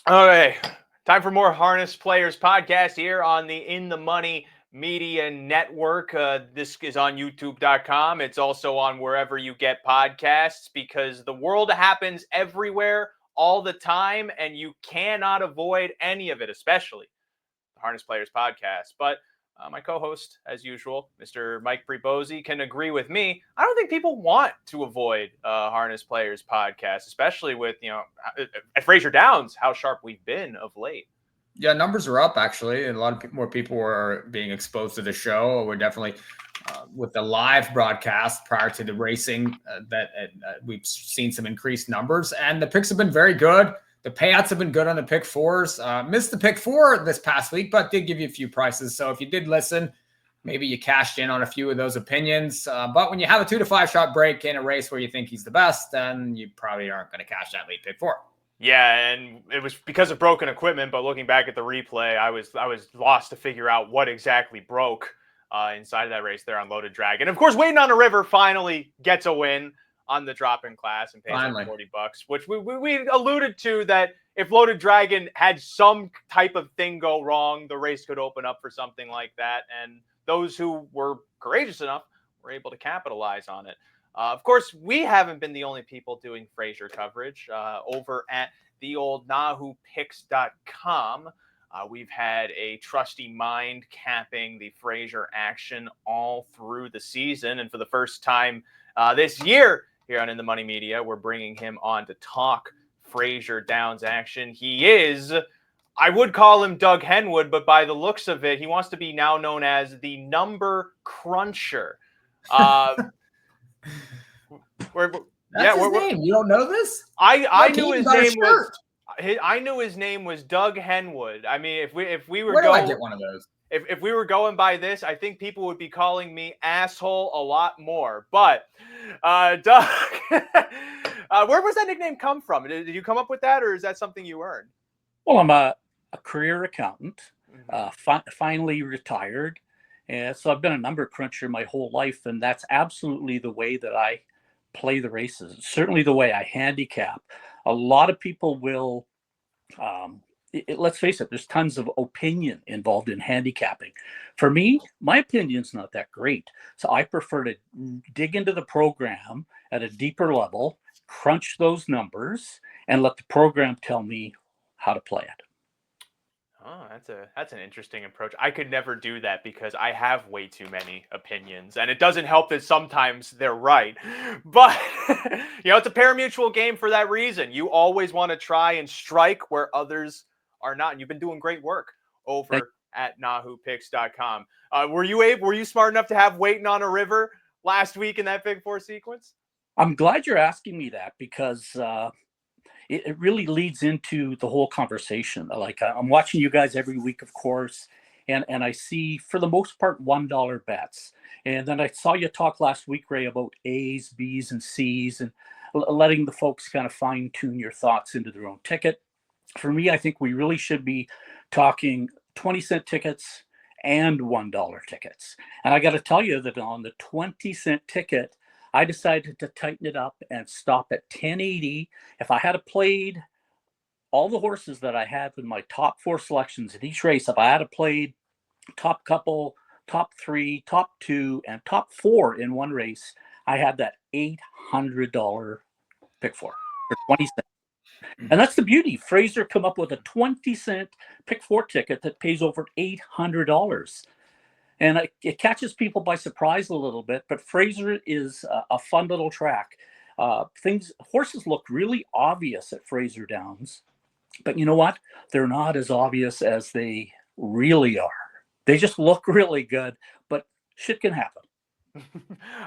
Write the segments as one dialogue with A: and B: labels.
A: Okay, time for more Harness Players podcast here on the In the Money Media Network. This is on YouTube.com. It's also on wherever you get podcasts because the world happens everywhere all the time, and you cannot avoid any of it, especially the Harness Players podcast. But my co-host, as usual, Mr. Mike Pribozie, can agree with me. I don't think people want to avoid Harness Players podcast, especially with, at Fraser Downs, how sharp we've been of late.
B: Yeah, numbers are up actually, and a lot of more people are being exposed to the show. We're definitely with the live broadcast prior to the racing that we've seen some increased numbers, and the picks have been very good. The payouts have been good on the pick fours. Missed the pick four this past week, but did give you a few prices. So if you did listen, maybe you cashed in on a few of those opinions. But when you have a 2 to 5 shot break in a race where you think he's the best, then you probably aren't going to cash that late pick four.
A: Yeah, and it was because of broken equipment, but looking back at the replay, I was lost to figure out what exactly broke inside of that race there on Loaded Dragon. Of course, Waiting on a River finally gets a win on the drop-in class and pays like $40, which we alluded to that if Loaded Dragon had some type of thing go wrong, the race could open up for something like that, and those who were courageous enough were able to capitalize on it. Of course, we haven't been the only people doing Fraser coverage over at the old NahooPicks.com. We've had a trusty mind capping the Fraser action all through the season. And for the first time this year here on In the Money Media, we're bringing him on to talk Fraser Downs action. He is, I would call him Doug Henwood, but by the looks of it, he wants to be now known as the Number Cruncher.
B: That's his name. You don't know this?
A: I knew his name was. I knew his name was Doug Henwood. I mean, if we were
B: going, I get one of those?
A: If we were going by this, I think people would be calling me asshole a lot more. But Doug, where was that nickname come from? Did you come up with that, or is that something you earned?
C: Well, I'm a career accountant, finally retired, and so I've been a number cruncher my whole life, and that's absolutely the way that I play the races. It's certainly the way I handicap. A lot of people will, let's face it, there's tons of opinion involved in handicapping. For me, my opinion's not that great. So I prefer to dig into the program at a deeper level, crunch those numbers, and let the program tell me how to play it.
A: Oh, that's an interesting approach. I could never do that because I have way too many opinions, and it doesn't help that sometimes they're right. But it's a pari-mutuel game for that reason. You always want to try and strike where others are not, and you've been doing great work over at NahooPicks.com. Were you smart enough to have Waiting on a River last week in that Big Four sequence?
C: I'm glad you're asking me that because it really leads into the whole conversation. Like I'm watching you guys every week, of course, and I see for the most part $1 bets. And then I saw you talk last week, Ray, about A's, B's, and C's, and letting the folks kind of fine tune your thoughts into their own ticket. For me, I think we really should be talking 20-cent tickets and $1 tickets. And I got to tell you that on the 20-cent ticket, I decided to tighten it up and stop at 1080. If I had played all the horses that I had in my top 4 selections in each race, if I had played top couple, top 3, top 2, and top 4 in one race, I had that $800 pick for 20 cents. And that's the beauty. Fraser come up with a 20-cent pick 4 ticket that pays over $800. And it catches people by surprise a little bit, but Fraser is a fun little track. Horses look really obvious at Fraser Downs, but you know what? They're not as obvious as they really are. They just look really good, but shit can happen.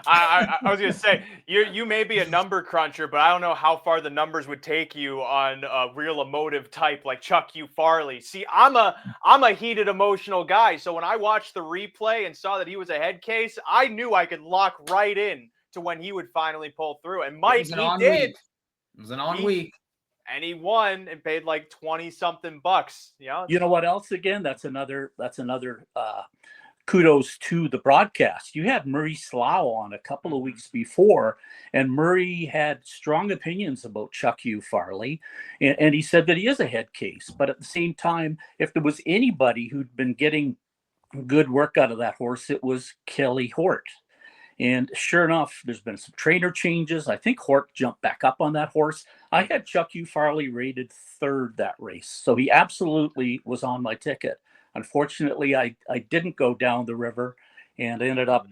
A: I was going to say, you may be a number cruncher, but I don't know how far the numbers would take you on a real emotive type like Chuck U. Farley. See, I'm a heated, emotional guy, so when I watched the replay and saw that he was a head case, I knew I could lock right in to when he would finally pull through. And Mike, he did.
B: It was an on week.
A: And he won and paid like 20-something bucks.
C: You know what else? Again, that's another kudos to the broadcast. You had Murray Slough on a couple of weeks before, and Murray had strong opinions about Chuck U. Farley, and he said that he is a head case. But at the same time, if there was anybody who'd been getting good work out of that horse, it was Kelly Hort. And sure enough, there's been some trainer changes. I think Hort jumped back up on that horse. I had Chuck U. Farley rated third that race, so he absolutely was on my ticket. Unfortunately, I didn't go down the river and ended up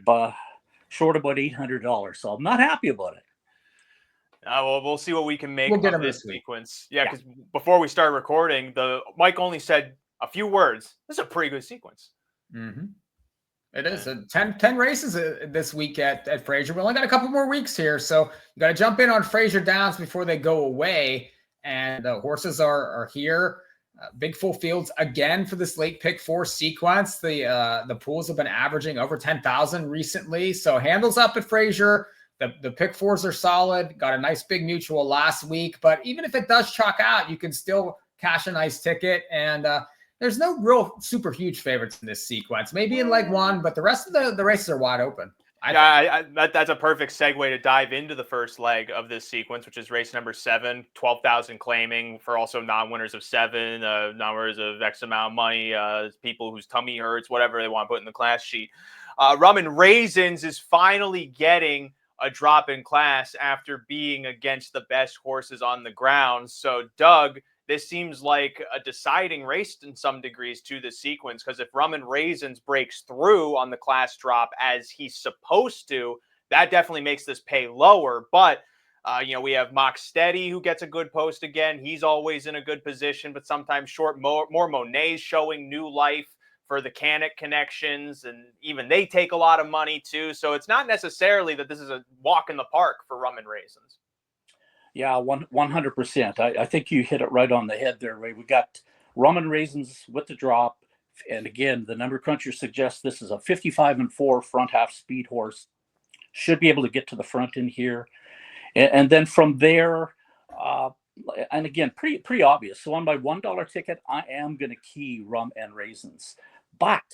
C: short about $800. So I'm not happy about it.
A: Well, we'll see what we can make
B: We'll get
A: of
B: him
A: this
B: this week.
A: sequence. Yeah, because before we start recording, Mike only said a few words. This is a pretty good sequence.
B: Mm-hmm. It is 10 races this week at Fraser. We only got a couple more weeks here, so you got to jump in on Fraser Downs before they go away. And the horses are here. Big full fields again for this late pick 4 sequence. The pools have been averaging over 10,000 recently, so handles up at Fraser. The pick 4s are solid. Got a nice big mutual last week, but even if it does chalk out, you can still cash a nice ticket. And there's no real super huge favorites in this sequence. Maybe in leg 1, but the rest of the races are wide open.
A: That's a perfect segue to dive into the first leg of this sequence, which is race number 7, 12,000 claiming for also non-winners of 7, non-winners of X amount of money, people whose tummy hurts, whatever they want to put in the class sheet. Rum and Raisins is finally getting a drop in class after being against the best horses on the ground. So, Doug, this seems like a deciding race in some degrees to the sequence, because if Rum and Raisins breaks through on the class drop as he's supposed to, that definitely makes this pay lower. But, we have Mock Steady who gets a good post again. He's always in a good position, but sometimes short. More Monet's showing new life for the Canic connections, and even they take a lot of money too. So it's not necessarily that this is a walk in the park for Rum and Raisins.
C: Yeah, 100%. I think you hit it right on the head there, Ray. We got Rum and Raisins with the drop. And again, the number cruncher suggests this is a 55-4 front half speed horse. Should be able to get to the front in here. And then from there, and again, pretty obvious. So on my $1 ticket, I am going to key Rum and Raisins. But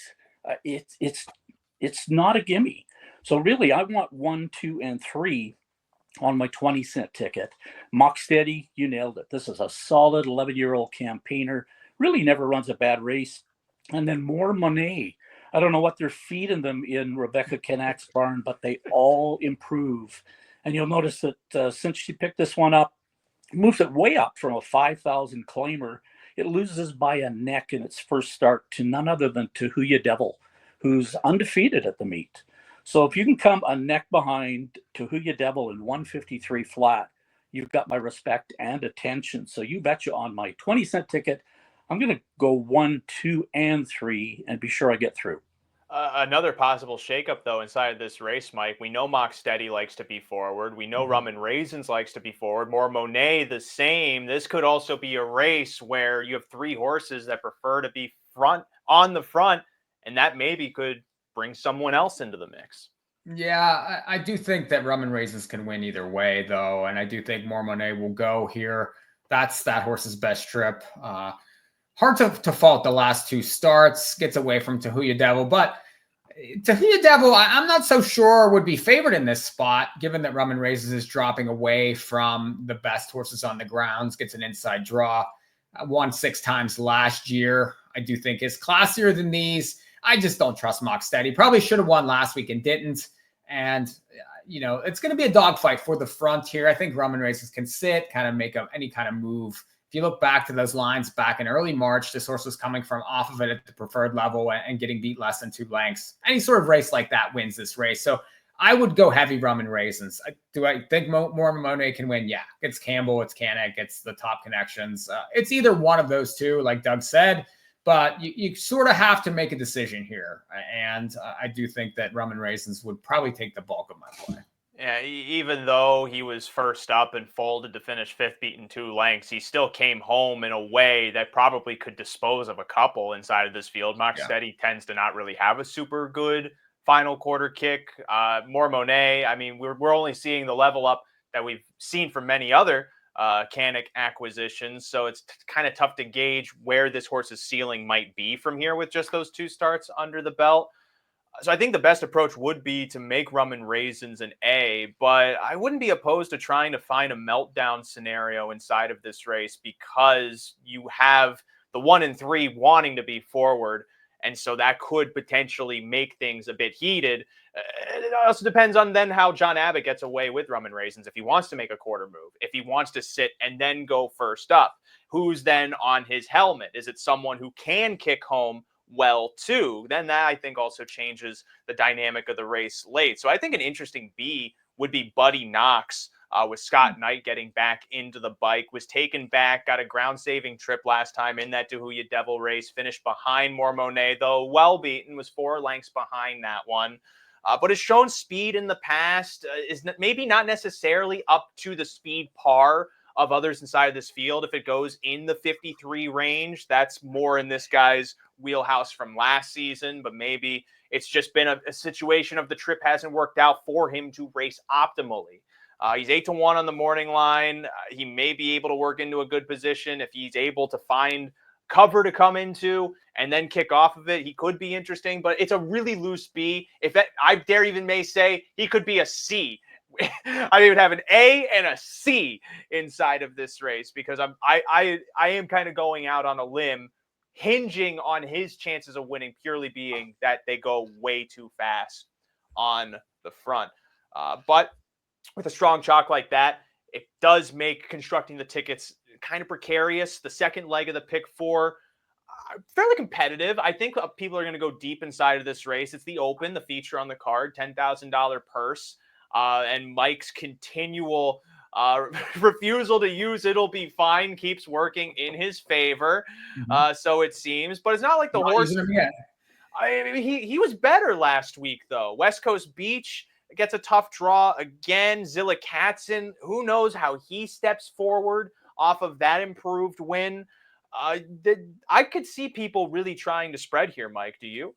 C: it's not a gimme. So really, I want 1, 2, and 3 on my 20-cent ticket. Mock Steady, you nailed it. This is a solid 11-year-old campaigner. Really never runs a bad race. And then More Monet. I don't know what they're feeding them in Rebecca Canac's barn, but they all improve. And you'll notice that since she picked this one up, moves it way up from a 5,000 claimer. It loses by a neck in its first start to none other than Tahuya Devil, who's undefeated at the meet. So if you can come a neck behind Tahuya Devil in 153 flat, you've got my respect and attention. So you betcha on my 20-cent ticket, I'm going to go 1, 2, and 3 and be sure I get through.
A: Another possible shakeup, though, inside of this race, Mike. We know Mock Steady likes to be forward. We know Rum and Raisins likes to be forward. More Monet, the same. This could also be a race where you have 3 horses that prefer to be on the front, and that maybe could bring someone else into the mix.
B: Yeah, I do think that Rum and Raisins can win either way, though, and I do think More Monet will go here. That's that horse's best trip. Hard to fault the last 2 starts. Gets away from Tahuya Devil, but Tahuya Devil, I'm not so sure would be favored in this spot, given that Rum and Raisins is dropping away from the best horses on the grounds. Gets an inside draw. Won 6 times last year. I do think is classier than these. I just don't trust Mock Steady. Probably should have won last week and didn't. And, it's going to be a dogfight for the front here. I think Rum and Raisins can sit, kind of make any kind of move. If you look back to those lines back in early March, this horse was coming from off of it at the preferred level and getting beat less than 2 lengths. Any sort of race like that wins this race. So I would go heavy Rum and Raisins. Do I think More Monet can win? Yeah. It's Campbell, it's Canic, it's the top connections. It's either one of those 2, like Doug said, but you sort of have to make a decision here. And I do think that Rum and Raisins would probably take the bulk of my play.
A: Yeah, even though he was first up and folded to finish 5th, beaten 2 lengths, he still came home in a way that probably could dispose of a couple inside of this field. Mock Steady tends to not really have a super good final quarter kick. More Monet, I mean, we're only seeing the level up that we've seen from many other Canic acquisitions, so it's kind of tough to gauge where this horse's ceiling might be from here with just those 2 starts under the belt. So I think the best approach would be to make Rum and Raisins an A, but I wouldn't be opposed to trying to find a meltdown scenario inside of this race because you have the 1 and 3 wanting to be forward. And so that could potentially make things a bit heated. It also depends on then how John Abbott gets away with Rum and Raisins. If he wants to make a quarter move, if he wants to sit and then go first up, who's then on his helmet? Is it someone who can kick home well too? Then that I think also changes the dynamic of the race late. So I think an interesting B would be Buddy Knox with Scott Knight getting back into the bike, was taken back, got a ground saving trip last time in that Dahuya Devil race, finished behind Mormonet, though well beaten, was 4 lengths behind that one. But has shown speed in the past, is maybe not necessarily up to the speed par of others inside this field. If it goes in the 53 range, that's more in this guy's wheelhouse from last season, but maybe it's just been a situation of the trip hasn't worked out for him to race optimally. He's 8-1 on the morning line. He may be able to work into a good position if he's able to find cover to come into and then kick off of it. He could be interesting, but it's a really loose B. If that, I dare even may say he could be a C. I would have an A and a C inside of this race because I am kind of going out on a limb, hinging on his chances of winning purely being that they go way too fast on the front. But with a strong chalk like that, it does make constructing the tickets kind of precarious. The second leg of the pick 4, fairly competitive. I think people are going to go deep inside of this race. It's the Open, the feature on the card, $10,000 purse. And Mike's continual refusal to use "it'll be fine" keeps working in his favor. So it seems, but it's not like the horse. I mean, he was better last week though. West Coast Beach gets a tough draw again. Zilla Katzen, who knows how he steps forward off of that improved win. I could see people really trying to spread here, Mike. Do you?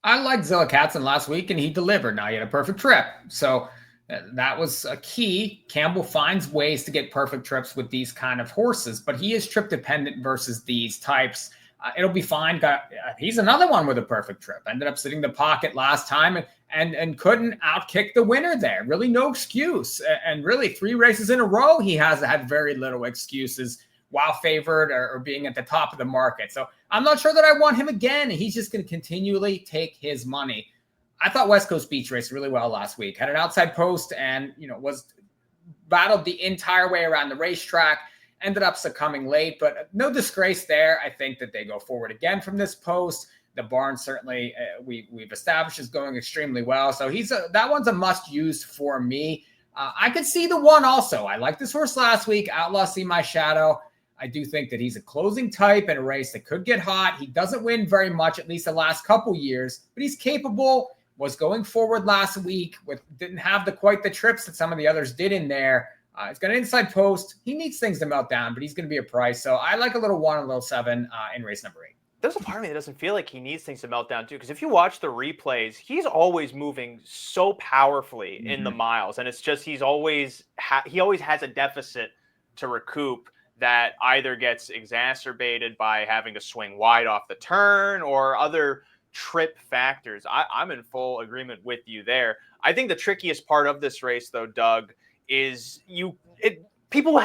B: I liked Zilla Katzen last week, and he delivered. Now he had a perfect trip. So that was a key. Campbell finds ways to get perfect trips with these kind of horses, but he is trip dependent versus these types. It'll be fine. He's another one with a perfect trip. Ended up sitting the pocket last time and couldn't outkick the winner there. Really no excuse. And really 3 races in a row, he has had very little excuses while favored or being at the top of the market. So I'm not sure that I want him again. He's just going to continually take his money. I thought West Coast Beach raced really well last week. Had an outside post and, was battled the entire way around the racetrack. Ended up succumbing late, but no disgrace there. I think that they go forward again from this post. The barn certainly we've established is going extremely well. So that one's a must use for me. I could see the 1 also. I liked this horse last week. Outlaw See My Shadow. I do think that he's a closing type in a race that could get hot. He doesn't win very much, at least the last couple years, but he's capable. Was going forward last week didn't have quite the trips that some of the others did in there. He's got an inside post. He needs things to melt down, but he's going to be a price. So I like a little 1, a little 7 in race number 8.
A: There's a part of me that doesn't feel like he needs things to melt down too, because if you watch the replays, he's always moving so powerfully in the miles, and it's just he always has a deficit to recoup that either gets exacerbated by having to swing wide off the turn or other trip factors. I'm in full agreement with you there. I think the trickiest part of this race, though, Doug, is people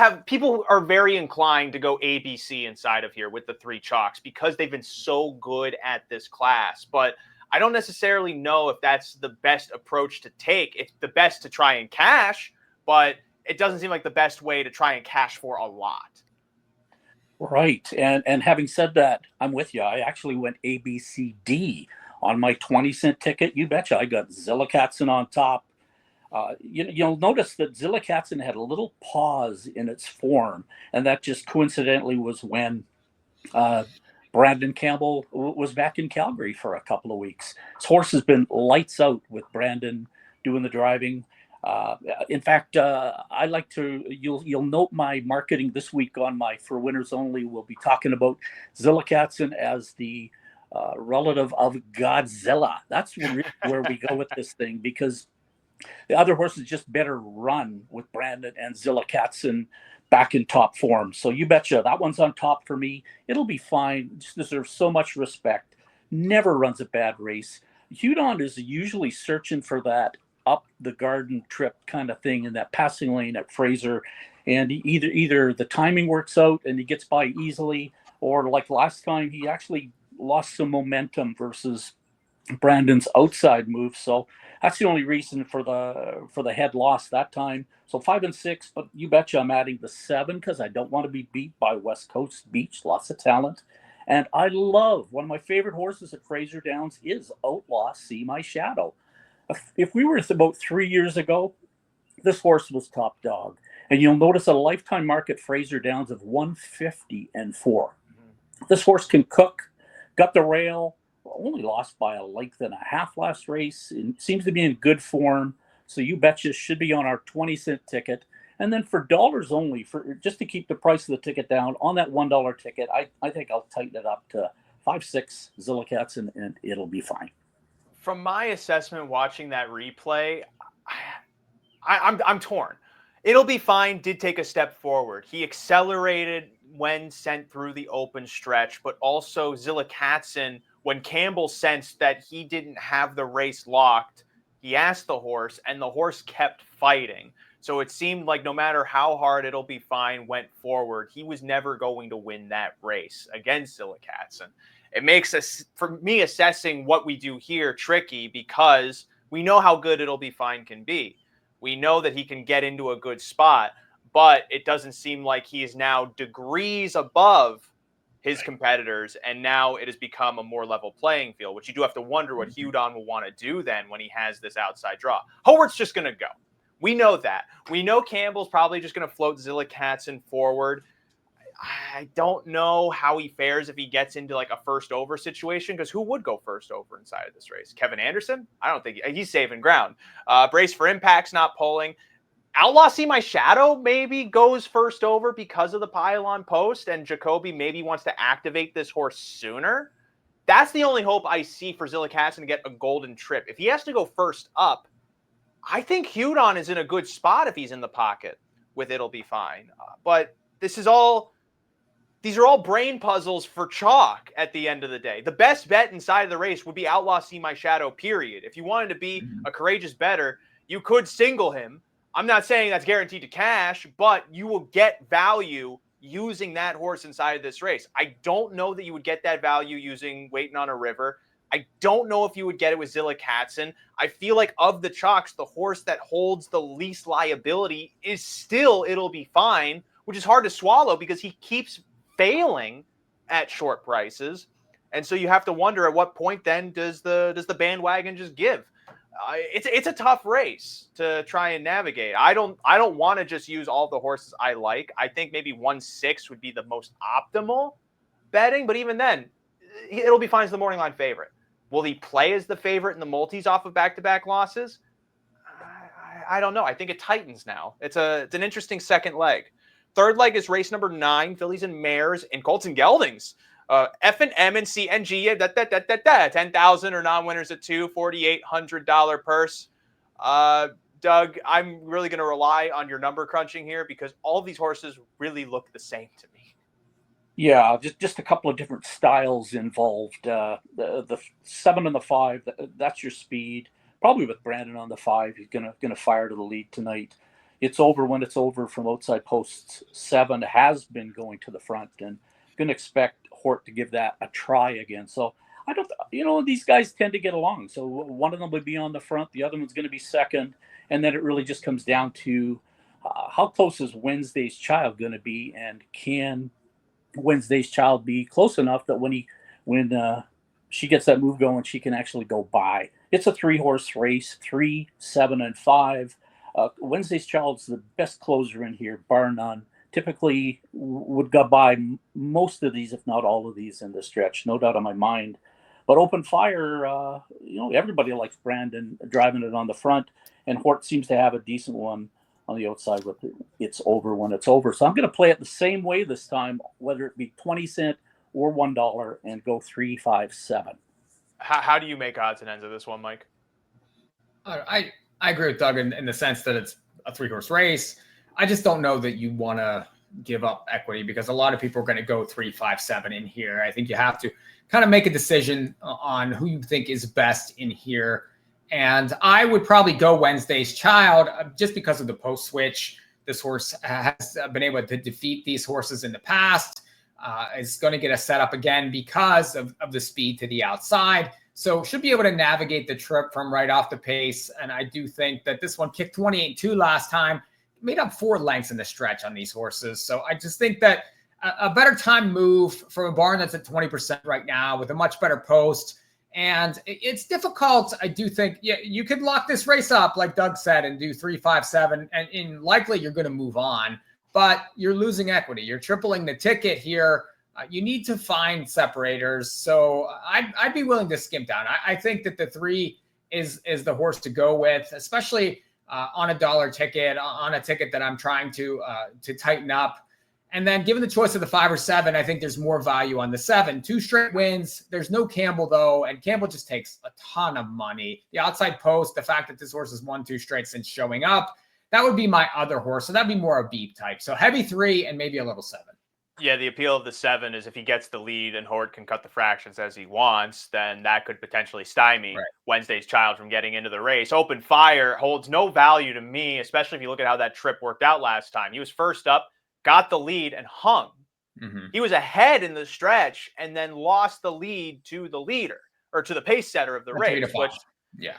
A: are very inclined to go ABC inside of here with the 3 chalks because they've been so good at this class. But I don't necessarily know if that's the best approach to take. It's the best to try and cash, but it doesn't seem like the best way to try and cash for a lot.
C: Right. And having said that, I'm with you. I actually went ABCD on my 20-cent ticket. You betcha. I got Zilla Katzen on top. You'll notice that Zilla Katzen had a little pause in its form, and that just coincidentally was when Brandon Campbell was back in Calgary for a couple of weeks. His horse has been lights out with Brandon doing the driving. In fact, I like to, you'll note my marketing this week on my For Winners Only. We'll be talking about Zilla Katzen as the relative of Godzilla. That's really where we go with this thing, because the other horses just better run with Brandon and Zilla Katzen back in top form. So you betcha that one's on top for me. It'll be fine. Just deserves so much respect. Never runs a bad race. Hudon is usually searching for that up the garden trip kind of thing in that passing lane at Fraser, and either the timing works out and he gets by easily, or like last time he actually lost some momentum versus Brandon's outside move. So that's the only reason for the head loss that time. So 5 and 6, but you betcha I'm adding the 7 because I don't want to be beat by West Coast Beach. Lots of talent. And I love one of my favorite horses at Fraser Downs is Outlaw See My Shadow. If we were about 3 years ago, this horse was top dog. And you'll notice a lifetime mark at Fraser Downs of 150-4. This horse can cook, got the rail, only lost by a length and a half last race. It seems to be in good form. So you betcha should be on our 20-cent ticket. And then for dollars only, for just to keep the price of the ticket down on that $1 ticket, I think I'll tighten it up to 5-6 Zillicats and it'll be fine.
A: From my assessment watching that replay, I'm torn. It'll Be Fine did take a step forward. He accelerated when sent through the open stretch, but also Zillicatsen, when Campbell sensed that he didn't have the race locked, he asked the horse, and the horse kept fighting. So it seemed like no matter how hard It'll Be Fine went forward, he was never going to win that race against Zillicatsen. It makes us, for me, assessing what we do here tricky because we know how good It'll Be Fine can be. We know that he can get into a good spot, but it doesn't seem like he is now degrees above his competitors, and now it has become a more level playing field, which you do have to wonder what Hudon will want to do then when he has this outside draw. Howarth's just going to go. We know that. We know Campbell's probably just going to float Zillicatsen forward. I don't know how he fares if he gets into like a first over situation, because who would go first over inside of this race? Kevin Anderson? I don't think he's saving ground. Brace for Impact's not pulling. Outlaw See My Shadow maybe goes first over because of the pylon post, and Jacoby maybe wants to activate this horse sooner. That's the only hope I see for Zillicatsen to get a golden trip. If he has to go first up, I think Hudon is in a good spot if he's in the pocket with It'll Be Fine. But these are all brain puzzles for chalk at the end of the day. The best bet inside of the race would be Outlaw See My Shadow, period. If you wanted to be a courageous bettor, you could single him. I'm not saying that's guaranteed to cash, but you will get value using that horse inside of this race. I don't know that you would get that value using Waiting on a River. I don't know if you would get it with Zillicatsen. I feel like of the chalks, the horse that holds the least liability is still It'll Be Fine, which is hard to swallow because he keeps failing at short prices. And so you have to wonder at what point then does the bandwagon just give? It's a tough race to try and navigate. I don't want to just use all the horses I like. I think maybe 1-6 would be the most optimal betting, but even then, It'll Be Fine as the morning line favorite. Will he play as the favorite in the multis off of back-to-back losses? I don't know. I think it tightens now. It's an interesting second leg. Third leg is race number 9, Fillies and Mares in Colton Geldings. F&M and CNG, 10,000 or non-winners at 2, $4,800 purse. Doug, I'm really going to rely on your number crunching here because all of these horses really look the same to me.
C: Yeah, just a couple of different styles involved. The 7 and the 5, that's your speed. Probably with Brandon on the 5, he's gonna fire to the lead tonight. It's over when it's over from outside posts. 7 has been going to the front, and gonna expect Hort to give that a try again. So I don't, these guys tend to get along. So one of them would be on the front, the other one's going to be second, and then it really just comes down to how close is Wednesday's Child going to be, and can Wednesday's Child be close enough that when she gets that move going, she can actually go by. It's a 3-horse race, 3, 7, and 5. Wednesday's Child's the best closer in here, bar none. Typically would go by most of these, if not all of these, in the stretch. No doubt in my mind. But Open Fire, everybody likes Brandon driving it on the front, and Hort seems to have a decent one on the outside with it's over when it's over. So I'm going to play it the same way this time, whether it be 20 cent or $1, and go 3, 5, 7.
A: How do you make odds and ends of this one, Mike?
B: I agree with Doug in the sense that it's a 3-horse race. I just don't know that you want to give up equity because a lot of people are going to go 3, 5, 7 in here. I think you have to kind of make a decision on who you think is best in here. And I would probably go Wednesday's Child just because of the post switch. This horse has been able to defeat these horses in the past. Is going to get a setup again because of the speed to the outside. So should be able to navigate the trip from right off the pace. And I do think that this one kicked 28.2 last time, made up 4 lengths in the stretch on these horses. So I just think that a better time move from a barn that's at 20% right now with a much better post. And it's difficult. I do think you could lock this race up, like Doug said, and do 3, 5, 7, and likely you're going to move on. But you're losing equity. You're tripling the ticket here. You need to find separators. So I'd be willing to skim down. I think that the 3 is the horse to go with, especially on a dollar ticket, on a ticket that I'm trying to tighten up. And then given the choice of the 5 or 7, I think there's more value on the 7. 2 straight wins. There's no Campbell, though, and Campbell just takes a ton of money. The outside post, the fact that this horse has won 2 straight since showing up, that would be my other horse. So that'd be more a beep type. So heavy 3 and maybe a little 7.
A: Yeah, the appeal of the 7 is if he gets the lead and Hort can cut the fractions as he wants, then that could potentially stymie Wednesday's Child from getting into the race. Open Fire holds no value to me, especially if you look at how that trip worked out last time. He was first up, got the lead, and hung. Mm-hmm. He was ahead in the stretch and then lost the lead to the leader or to the pace setter of the race.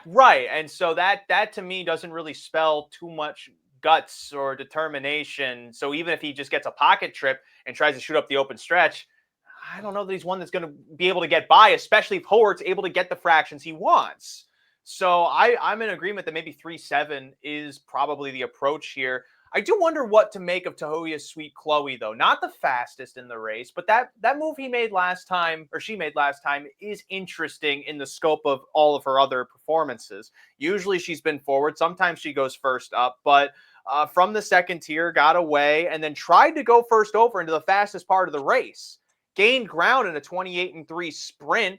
A: Right. And so that to me doesn't really spell too much guts or determination. So even if he just gets a pocket trip and tries to shoot up the open stretch, I don't know that he's one that's going to be able to get by, especially if Hort's able to get the fractions he wants. So I'm in agreement that maybe 3-7 is probably the approach here. I do wonder what to make of Tahoya's Sweet Chloe, though. Not the fastest in the race, but that move he made last time, or she made last time, is interesting in the scope of all of her other performances. Usually she's been forward. Sometimes she goes first up, but from the second tier, got away, and then tried to go first over into the fastest part of the race. Gained ground in a 28-3 sprint.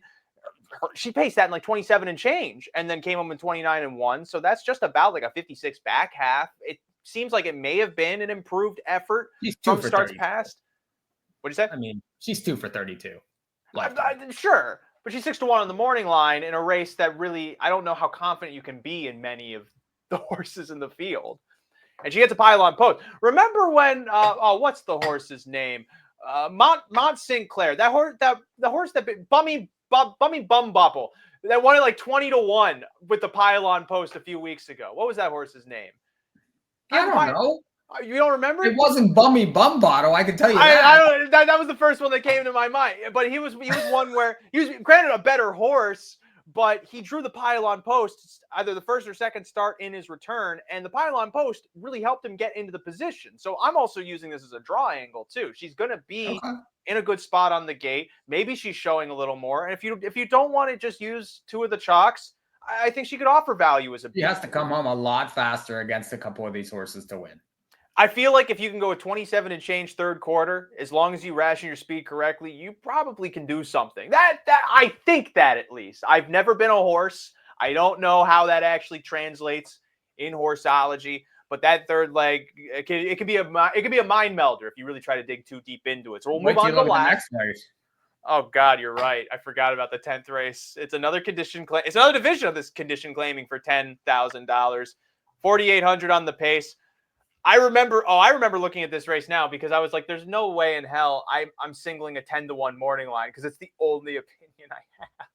A: She paced that in like 27 and change, and then came home in 29-1. So that's just about like a 56 back half. It seems like it may have been an improved effort from starts past. What'd you say?
B: I mean, she's 2 for 32.
A: Sure, but she's 6-1 on the morning line in a race that really, I don't know how confident you can be in many of the horses in the field. And she gets a pylon post. Remember when, what's the horse's name? Mont Sinclair, that horse, the horse that Bummy Bumbopple, that won it like 20-1 with the pylon post a few weeks ago. What was that horse's name?
B: I don't know.
A: You don't remember?
B: It wasn't Bummy Bumbottle. I can tell you that.
A: That was the first one that came to my mind. But he was one where he was granted a better horse, but he drew the pylon post either the first or second start in his return, and the pylon post really helped him get into the position. So I'm also using this as a draw angle too. She's going to be in a good spot on the gate. Maybe she's showing a little more. And if you don't want to just use 2 of the chalks, I think she could offer value as a.
B: He has to come home a lot faster against a couple of these horses to win.
A: I feel like if you can go with 27 and change third quarter, as long as you ration your speed correctly, you probably can do something. That I think that at least. I've never been a horse. I don't know how that actually translates in horseology, but that third leg, it can be a mind melder if you really try to dig too deep into it. So we'll move on to the last race. Oh God, you're right. I forgot about the 10th race. It's another condition claim. It's another division of this condition claiming for $10,000, 4,800 on the pace. I remember looking at this race now because I was like, there's no way in hell I'm singling a 10-1 morning line because it's the only opinion I have.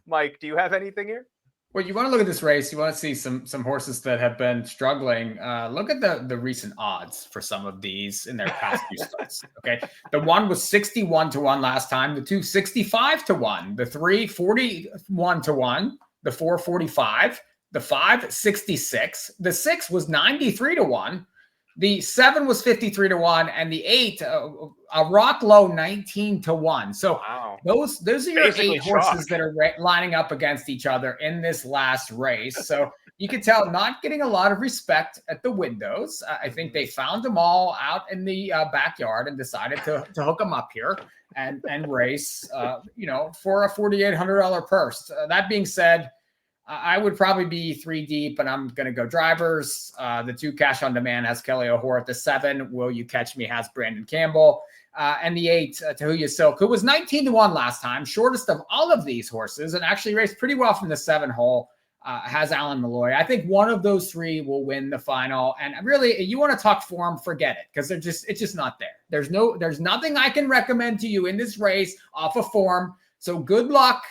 A: Mike, do you have anything here?
B: Well, you want to look at this race. You want to see some horses that have been struggling. Look at the recent odds for some of these in their past few starts. Okay, the 1 was 61-1 last time. The 2 65-1. The 3 41-1. The 4 45. The 5 66. The 6 was 93-1. The 7 was 53-1, and the 8 a rock low 19-1. So those are your basically 8 horses that are lining up against each other in this last race. So you can tell not getting a lot of respect at the windows. I think they found them all out in the backyard and decided to hook them up here and race. For a $4,800 purse. That being said, I would probably be 3 deep, but I'm going to go drivers. The 2 cash on demand has Kelly O'Hore. The 7, Will You Catch Me, has Brandon Campbell. And the 8, Tahuya Silk, who was 19-1 last time, shortest of all of these horses, and actually raced pretty well from the 7 hole, has Alan Malloy. I think one of those 3 will win the final. And really, you want to talk form, forget it, because it's just not there. There's nothing I can recommend to you in this race off of form. So good luck.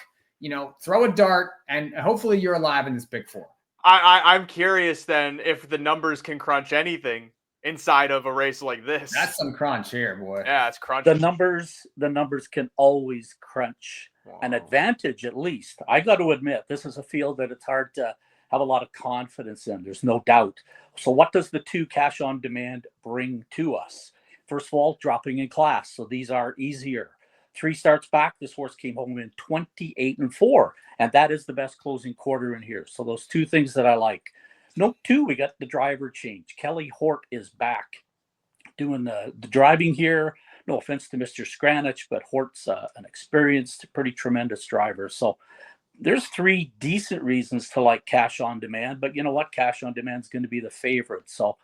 B: Throw a dart, and hopefully you're alive in this big 4.
A: I'm curious then if the numbers can crunch anything inside of a race like this.
B: That's some crunch here, boy.
A: Yeah, it's crunch.
C: The numbers can always crunch an advantage, at least. I got to admit, this is a field that it's hard to have a lot of confidence in. There's no doubt. So what does the 2 cash on demand bring to us? First of all, dropping in class. So these are easier. 3 starts back, this horse came home in 28-4, and that is the best closing quarter in here. So those 2 things that I like. Note 2, we got the driver change. Kelly Hort is back doing the driving here. No offense to Mr. Scranich, but Hort's an experienced, pretty tremendous driver. So there's 3 decent reasons to like cash on demand, but you know what? Cash on demand is going to be the favorite. So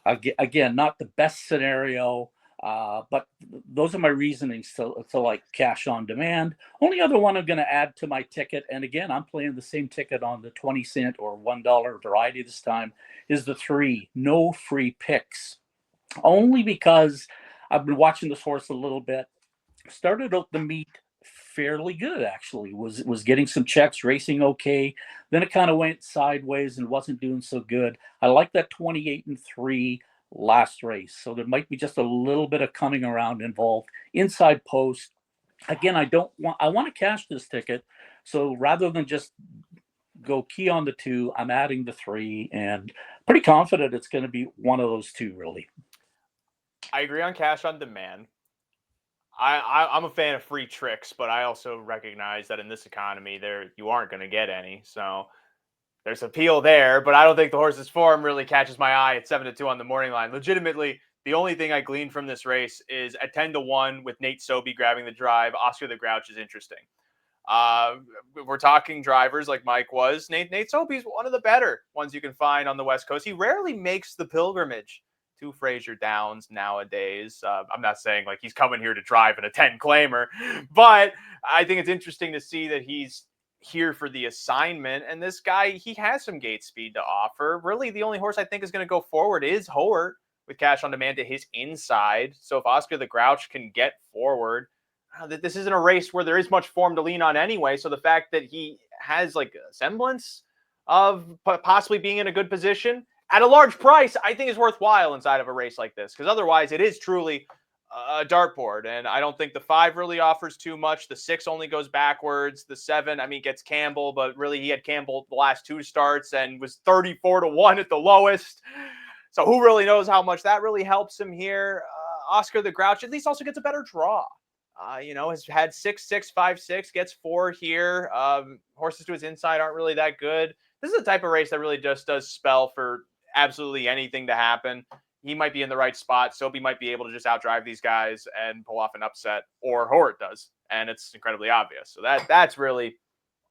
C: again, not the best scenario. But those are my reasonings to like cash on demand. Only other one I'm going to add to my ticket, and again, I'm playing the same ticket on the 20-cent or $1 variety this time, is the 3, no free picks. Only because I've been watching this horse a little bit. Started out the meet fairly good, actually. Was getting some checks, racing okay. Then it kind of went sideways and wasn't doing so good. I like that 28-3 last race. So there might be just a little bit of coming around involved. Inside post. Again, I want to cash this ticket. So rather than just go key on the 2, I'm adding the 3, and pretty confident it's going to be one of those 2, really.
A: I agree on cash on demand. I'm a fan of free tricks, but I also recognize that in this economy, you aren't going to get any. So there's appeal there, but I don't think the horse's form really catches my eye at 7-2 on the morning line. Legitimately, the only thing I gleaned from this race is at 10-1 with Nate Sobey grabbing the drive. Oscar the Grouch is interesting. We're talking drivers like Mike was. Nate Sobey's one of the better ones you can find on the West Coast. He rarely makes the pilgrimage to Fraser Downs nowadays. I'm not saying like he's coming here to drive in a 10-claimer, but I think it's interesting to see that he's here for the assignment. And this guy, he has some gate speed to offer. Really, the only horse I think is going to go forward is Hort with cash on demand to his inside. So if Oscar the Grouch can get forward, this isn't a race where there is much form to lean on anyway. So the fact that he has like a semblance of possibly being in a good position at a large price, I think is worthwhile inside of a race like this, because otherwise it is truly a dartboard. And I don't think the 5 really offers too much. The 6 only goes backwards. The 7, gets Campbell, but really he had Campbell the last 2 starts and was 34-1 at the lowest. So who really knows how much that really helps him here? Oscar the Grouch at least also gets a better draw. Has had 6-6, 5-6, gets 4 here. Horses to his inside aren't really that good. This is the type of race that really just does spell for absolutely anything to happen. He might be in the right spot. Sobey might be able to just outdrive these guys and pull off an upset, or Hort does, and it's incredibly obvious. So that's really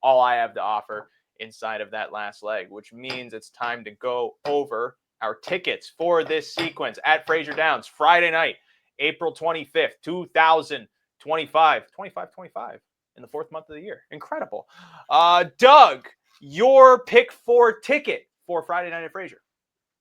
A: all I have to offer inside of that last leg, which means it's time to go over our tickets for this sequence at Fraser Downs, Friday night, April 25th, 2025. 25 in the 4th month of the year. Incredible. Doug, your pick 4 ticket for Friday night at Fraser.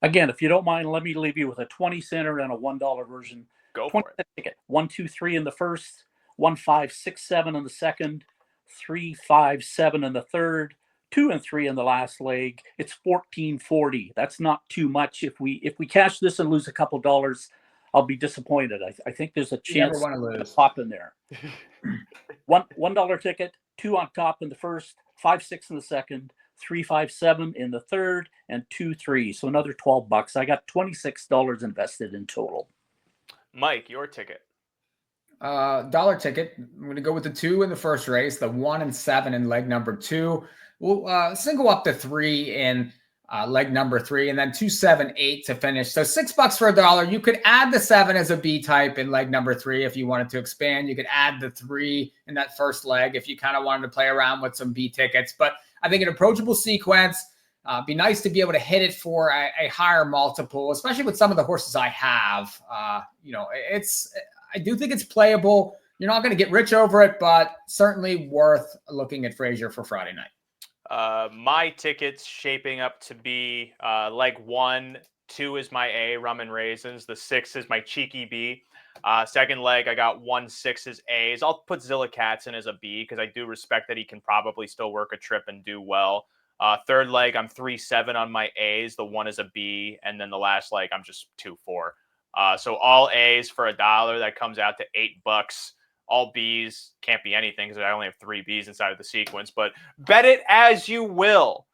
C: Again, if you don't mind, let me leave you with a 20-center and a $1 version.
A: Go for it.
C: Ticket. 1, 2, 3 in the first, 1, 5, 6, 7 in the second, 3, 5, 7 in the third, 2 and 3 in the last leg. It's $14.40. That's not too much. If we cash this and lose a couple dollars, I'll be disappointed. I think there's a chance to pop in there. $1 ticket, 2 on top in the first, 5, 6 in the second, 3, 5, 7 in the third, and 2, 3. So another $12. I got $26 invested in total.
B: Mike, your ticket. Dollar ticket. I'm going to go with the 2 in the first race, the 1 and 7 in leg number 2. We'll single up the 3 in leg number 3, and then 2, 7, 8 to finish. So $6 for $1. You could add the 7 as a B type in leg number 3 if you wanted to expand. You could add the 3 in that first leg if you kind of wanted to play around with some B tickets. But I think an approachable sequence, be nice to be able to hit it for a higher multiple, especially with some of the horses I have. I do think it's playable. You're not going to get rich over it, but certainly worth looking at Fraser for Friday night.
A: My ticket's shaping up to be leg 1, 2 is my A, rum and raisins. The 6 is my cheeky B. Second leg, I got 1, 6 as A's. I'll put Zilla Katzen as a B because I do respect that he can probably still work a trip and do well. Third leg, I'm 3, 7 on my A's. The 1 is a B. And then the last leg, I'm just 2, 4. So all A's for $1. That comes out to $8. All B's can't be anything because I only have 3 B's inside of the sequence, but bet it as you will,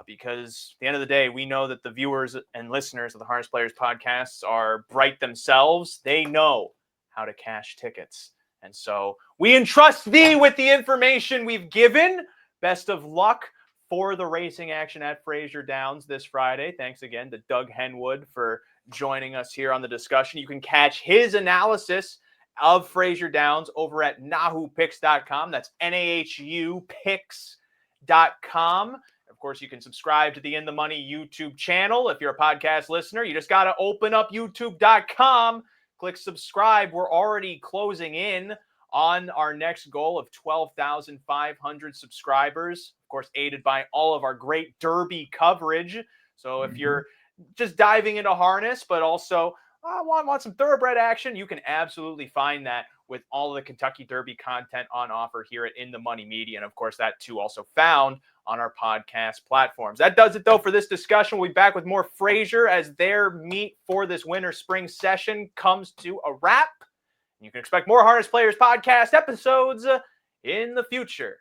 A: because at the end of the day, we know that the viewers and listeners of the Harness Players podcasts are bright themselves. They know how to cash tickets. And so we entrust thee with the information we've given. Best of luck for the racing action at Fraser Downs this Friday. Thanks again to Doug Henwood for joining us here on the discussion. You can catch his analysis of Fraser Downs over at NahooPicks.com. That's NAHU Picks.com. Of course, you can subscribe to the In the Money YouTube channel. If you're a podcast listener, you just got to open up YouTube.com, click subscribe. We're already closing in on our next goal of 12,500 subscribers. Of course, aided by all of our great Derby coverage. So if you're just diving into harness, but also want some thoroughbred action, you can absolutely find that with all of the Kentucky Derby content on offer here at In the Money Media. And of course, that too also found on our podcast platforms. That does it though for this discussion. We'll be back with more Fraser as their meet for this winter spring session comes to a wrap. You can expect more Harness Players podcast episodes in the future.